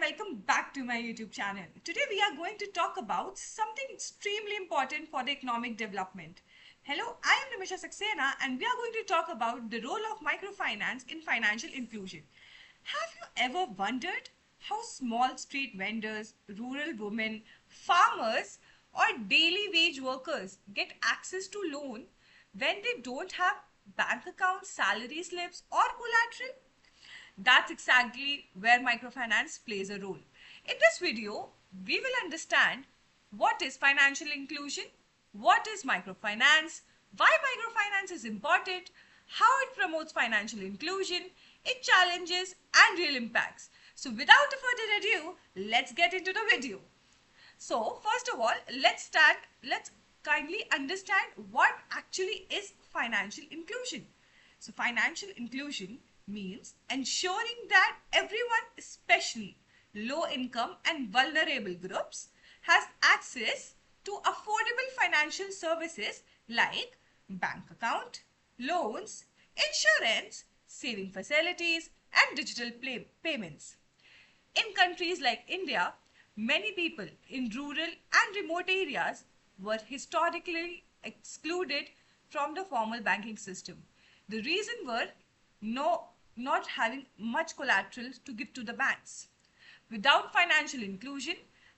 welcome back to my YouTube channel. Today we are going to talk about something extremely important for the economic development. Hello, I am Nimisha Saxena and we are going to talk about the role of microfinance in financial inclusion. Have you ever wondered how small street vendors, rural women, farmers or daily wage workers get access to loan when they don't have bank accounts, salary slips or collateral? That's exactly where microfinance plays a role. In this video, we will understand what is financial inclusion, what is microfinance, why microfinance is important, how it promotes financial inclusion, its challenges and real impacts. So without further ado, let's get into the video. So first of all, let's kindly understand what actually is financial inclusion. So financial inclusion means ensuring that everyone, especially low income and vulnerable groups, has access to affordable financial services like bank account, loans, insurance, saving facilities and digital payments. In countries like India, many people in rural and remote areas were historically excluded from the formal banking system. The reason were not having much collateral to give to the banks. Without financial inclusion,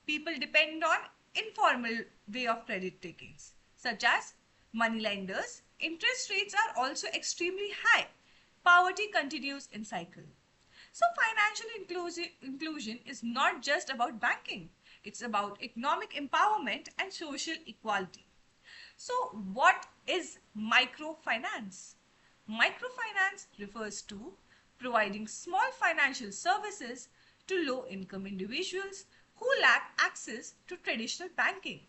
people depend on informal way of credit takings, such as money lenders. Interest rates are also extremely high. Poverty continues in cycle. So financial inclusion is not just about banking. It's about economic empowerment and social equality. So what is microfinance? Microfinance refers to providing small financial services to low-income individuals who lack access to traditional banking.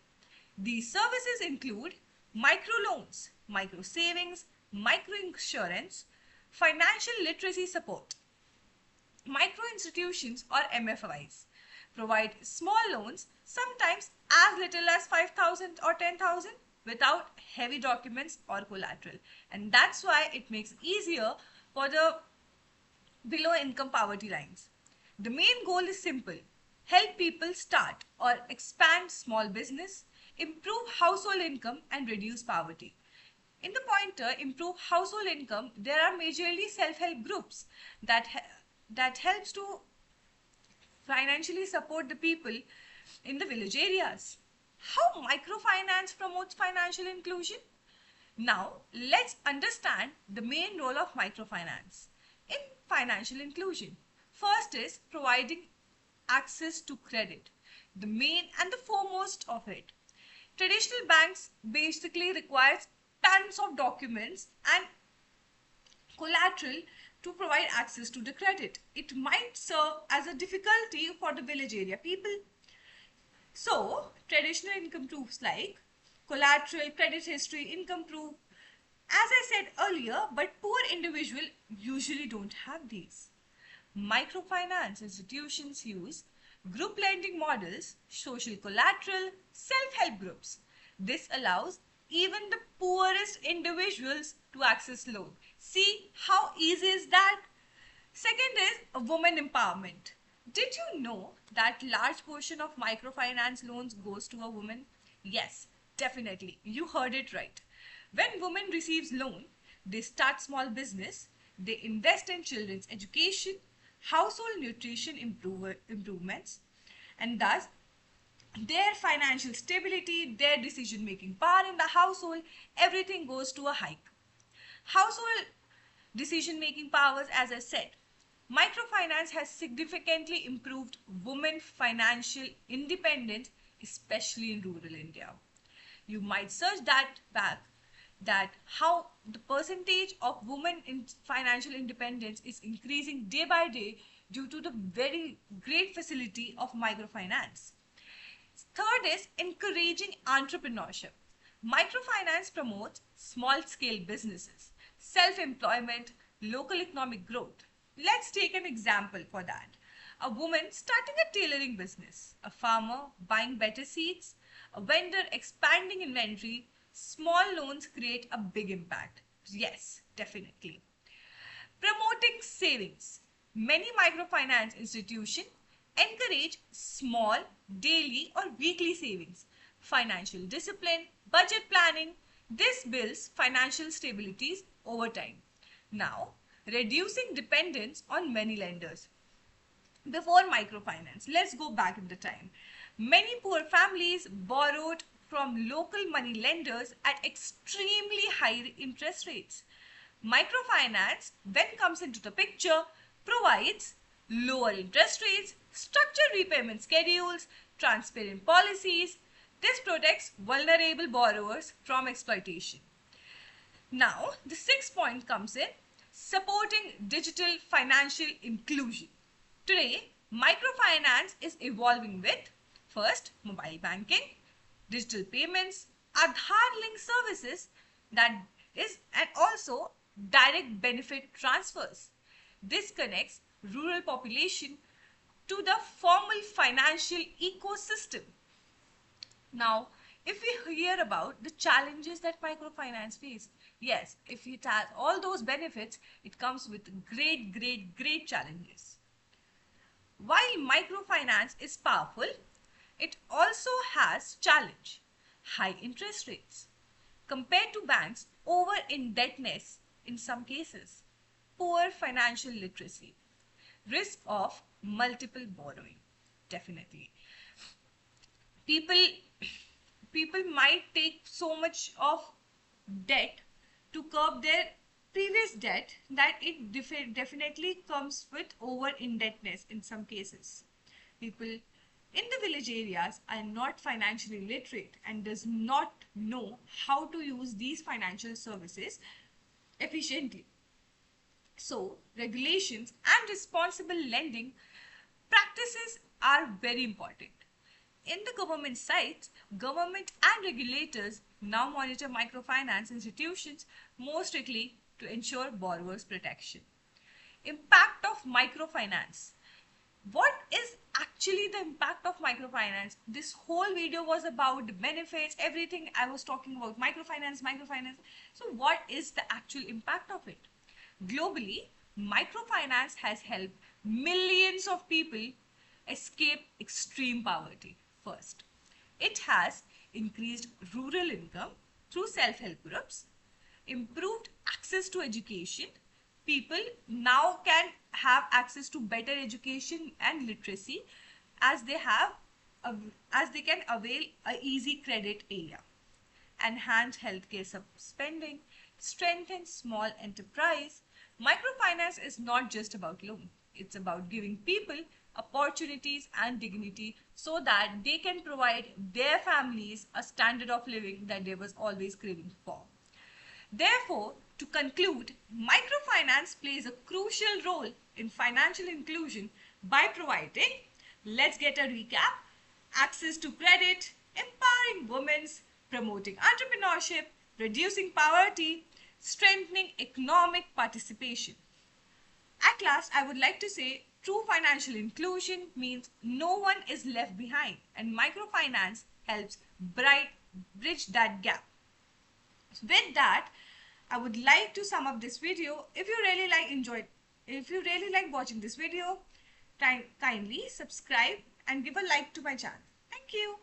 These services include microloans, micro-savings, micro-insurance, financial literacy support. Micro-institutions or MFIs provide small loans, sometimes as little as 5,000 or 10,000 without heavy documents or collateral. And that's why it makes easier for the below income poverty lines. The main goal is simple: help people start or expand small business, improve household income and reduce poverty. In the pointer improve household income, there are majorly self-help groups that helps to financially support the people in the village areas. How microfinance promotes financial inclusion? Now, let's understand the main role of microfinance in financial inclusion. First is providing access to credit, the main and the foremost of it. Traditional banks basically requires tons of documents and collateral to provide access to the credit. It might serve as a difficulty for the village area people. So, traditional income proofs like collateral, credit history, income proof, as I said earlier, but poor individuals usually don't have these. Microfinance institutions use group lending models, social collateral, self-help groups. This allows even the poorest individuals to access loan. See how easy is that? Second is women empowerment. Did you know that large portion of microfinance loans goes to a woman? Yes, definitely. You heard it right. When women receives loan, they start small business, they invest in children's education, household nutrition improvements, and thus their financial stability, their decision making power in the household, everything goes to a hike. Household decision making powers, as I said, microfinance has significantly improved women's financial independence, especially in rural India. You might search that back, that how the percentage of women in financial independence is increasing day by day due to the very great facility of microfinance. Third is encouraging entrepreneurship. Microfinance promotes small-scale businesses, self-employment, local economic growth. Let's take an example for that. A woman starting a tailoring business, a farmer buying better seeds, a vendor expanding inventory. Small loans create a big impact. Yes, definitely. Promoting savings. Many microfinance institutions encourage small, daily or weekly savings, financial discipline, budget planning. This builds financial stability over time. Now, reducing dependence on many lenders. Before microfinance, let's go back in the time. Many poor families borrowed from local money lenders at extremely high interest rates. Microfinance then comes into the picture, provides lower interest rates, structured repayment schedules, transparent policies. This protects vulnerable borrowers from exploitation. Now, the sixth point comes in, supporting digital financial inclusion. Today, microfinance is evolving with first mobile banking, digital payments, Aadhaar link services, that is, and also direct benefit transfers. This connects rural population to the formal financial ecosystem. Now, if we hear about the challenges that microfinance face, yes, if it has all those benefits, it comes with great challenges. While microfinance is powerful, it also has challenge, high interest rates. Compared to banks, over indebtedness in some cases, poor financial literacy, risk of multiple borrowing, definitely. People people might take so much of debt to curb their previous debt that it definitely comes with over indebtedness in some cases. People in the village areas are not financially literate and does not know how to use these financial services efficiently. So, regulations and responsible lending practices are very important. In the government sites, government and regulators now monitor microfinance institutions more strictly to ensure borrowers' protection. Impact of microfinance. What is actually the impact of microfinance? This whole video was about the benefits, everything I was talking about microfinance. So what is the actual impact of it? Globally, microfinance has helped millions of people escape extreme poverty. First, it has increased rural income through self-help groups, improved access to education. People now can have access to better education and literacy as they can avail a easy credit area. Enhance healthcare spending, strengthen small enterprise. Microfinance is not just about loan. It's about giving people opportunities and dignity so that they can provide their families a standard of living that they was always craving for. Therefore, to conclude, microfinance plays a crucial role in financial inclusion by providing, let's get a recap, access to credit, empowering women, promoting entrepreneurship, reducing poverty, strengthening economic participation. At last, I would like to say true financial inclusion means no one is left behind, and microfinance helps bridge that gap. With that, I would like to sum up this video. If you really like watching this video, kindly subscribe and give a like to my channel. Thank you.